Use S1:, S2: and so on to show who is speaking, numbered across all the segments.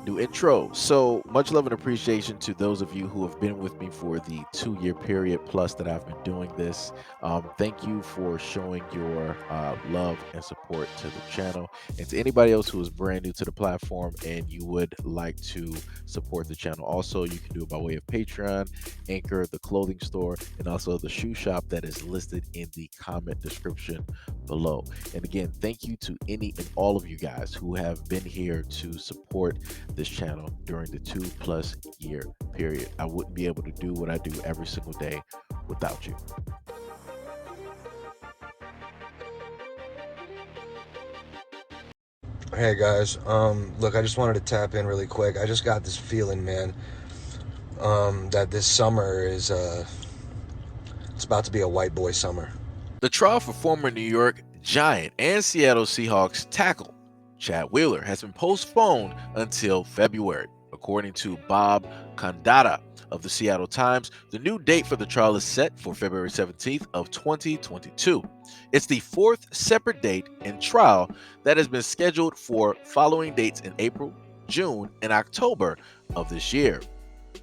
S1: New intro. So much love and appreciation to those of you who have been with me for the 2 year period plus that I've been doing this. Thank you for showing your love and support to the channel. And to anybody else who is brand new to the platform and you would like to support the channel, also, you can do it by way of Patreon, Anchor, the clothing store, and also the shoe shop that is listed in the comment description below. And again, thank you to any and all of you guys who have been here to support this channel during the 2+ year period. I wouldn't be able to do what I do every single day without you.
S2: Hey guys, look, I just wanted to tap in really quick. I just got this feeling, man, that this summer is, it's about to be a white boy summer.
S1: The trial for former New York Giant and Seattle Seahawks tackle Chad Wheeler has been postponed until February. According to Bob Condata of the Seattle Times, the new date for the trial is set for February 17th of 2022. It's the fourth separate date and trial that has been scheduled for following dates in April, June, and October of this year.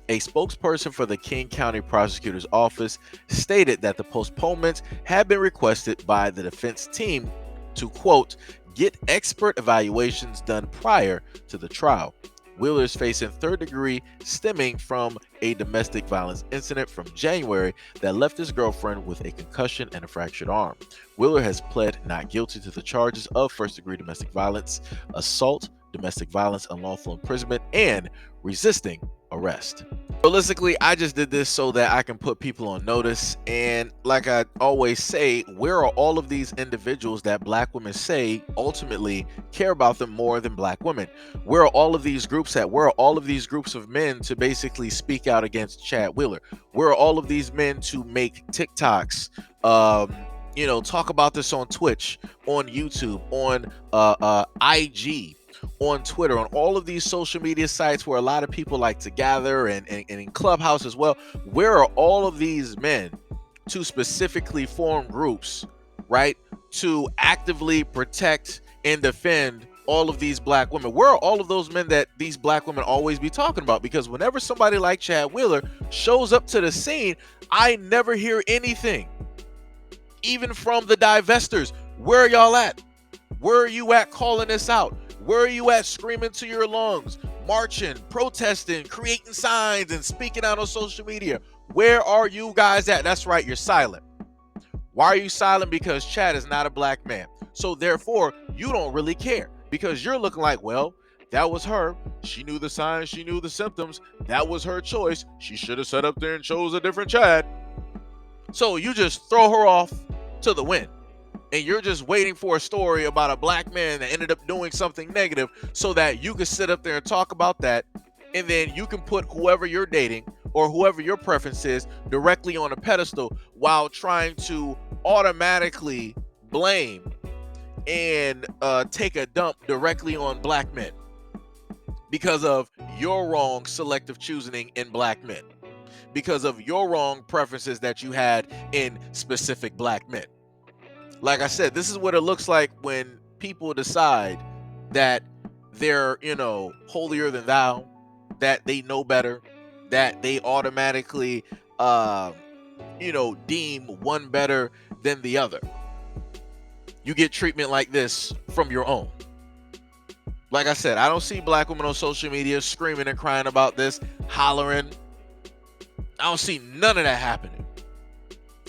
S1: A spokesperson for the King County Prosecutor's Office stated that the postponements had been requested by the defense team to, quote, get expert evaluations done prior to the trial. Wheeler is facing third degree stemming from a domestic violence incident from January that left his girlfriend with a concussion and a fractured arm. Wheeler has pled not guilty to the charges of first degree domestic violence, assault, domestic violence, unlawful imprisonment, and resisting arrest. Realistically, I just did this so that I can put people on notice. And like I always say, where are all of these individuals that black women say ultimately care about them more than black women? Where are all of these groups at? Where are all of these groups of men to basically speak out against Chad Wheeler? Where are all of these men to make TikToks, talk about this on Twitch, on YouTube, on IG, on Twitter, on all of these social media sites where a lot of people like to gather, and in Clubhouse as well? Where are all of these men to specifically form groups, right, to actively protect and defend all of these black women? Where are all of those men that these black women always be talking about? Because whenever somebody like Chad Wheeler shows up to the scene, I never hear anything, even from the divestors. Where are y'all at? Where are you at calling this out? Where are you at screaming to your lungs, marching, protesting, creating signs, and speaking out on social media? Where are you guys at? That's right, you're silent. Why are you silent? Because Chad is not a black man. So therefore, you don't really care, because you're looking like, well, that was her. She knew the signs, she knew the symptoms. That was her choice. She should have sat up there and chose a different Chad. So you just throw her off to the wind. And you're just waiting for a story about a black man that ended up doing something negative so that you can sit up there and talk about that. And then you can put whoever you're dating or whoever your preference is directly on a pedestal while trying to automatically blame and take a dump directly on black men because of your wrong selective choosing in black men, because of your wrong preferences that you had in specific black men. Like I said, this is what it looks like when people decide that they're, holier than thou, that they know better, that they automatically, deem one better than the other. You get treatment like this from your own. Like I said, I don't see black women on social media screaming and crying about this, hollering. I don't see none of that happening.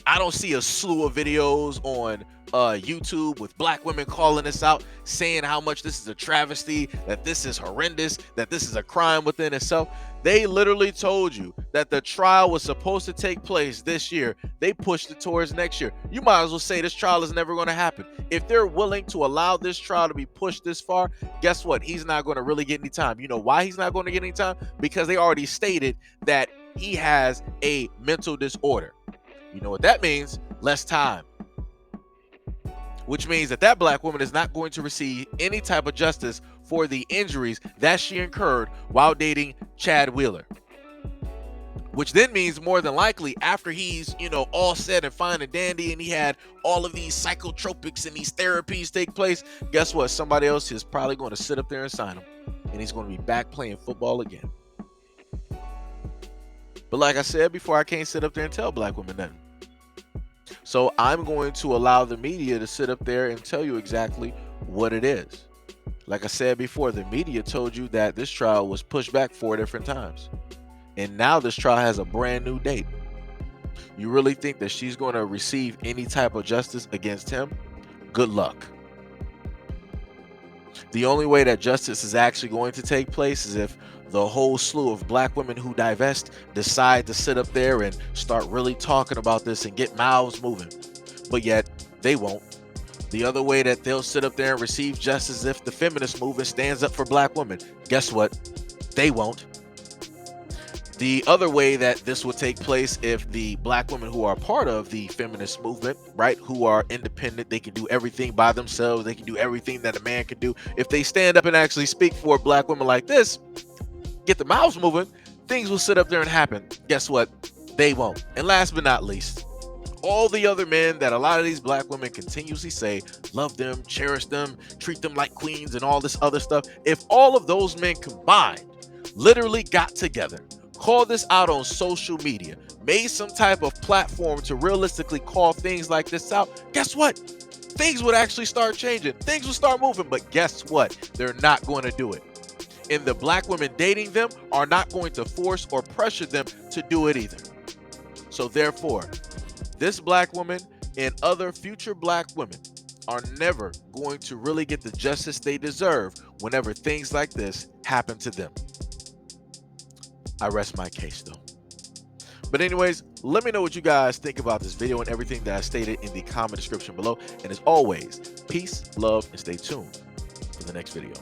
S1: I don't see a slew of videos on YouTube with black women calling this out, saying how much this is a travesty, that this is horrendous, that this is a crime within itself. They literally told you that the trial was supposed to take place this year. They pushed it towards next year. You might as well say this trial is never going to happen. If they're willing to allow this trial to be pushed this far, guess what? He's not going to really get any time. You know why he's not going to get any time? Because they already stated that he has a mental disorder. You know what that means? Less time. Which means that that black woman is not going to receive any type of justice for the injuries that she incurred while dating Chad Wheeler. Which then means more than likely after he's, all said and fine and dandy and he had all of these psychotropics and these therapies take place, guess what? Somebody else is probably going to sit up there and sign him. and he's going to be back playing football again. But like I said before, I can't sit up there and tell black women nothing. So I'm going to allow the media to sit up there and tell you exactly what it is. Like I said before, the media told you that this trial was pushed back 4 different times. And now this trial has a brand new date. You really think that she's going to receive any type of justice against him? Good luck. The only way that justice is actually going to take place is if the whole slew of black women who divest decide to sit up there and start really talking about this and get mouths moving. But yet, they won't. The other way that they'll sit up there and receive justice is if the feminist movement stands up for black women. Guess what? They won't. The other way that this will take place, if the black women who are part of the feminist movement, right, who are independent, they can do everything by themselves, they can do everything that a man can do. If they stand up and actually speak for black women like this, get the mouths moving, things will sit up there and happen. Guess what? They won't. And last but not least, all the other men that a lot of these black women continuously say, love them, cherish them, treat them like queens and all this other stuff. If all of those men combined literally got together, called this out on social media, made some type of platform to realistically call things like this out, guess what? Things would actually start changing. Things will start moving. But guess what? They're not going to do it. And the black women dating them are not going to force or pressure them to do it either. So therefore, this black woman and other future black women are never going to really get the justice they deserve whenever things like this happen to them. I rest my case though. But anyways, let me know what you guys think about this video and everything that I stated in the comment description below. And as always, peace, love, and stay tuned for the next video.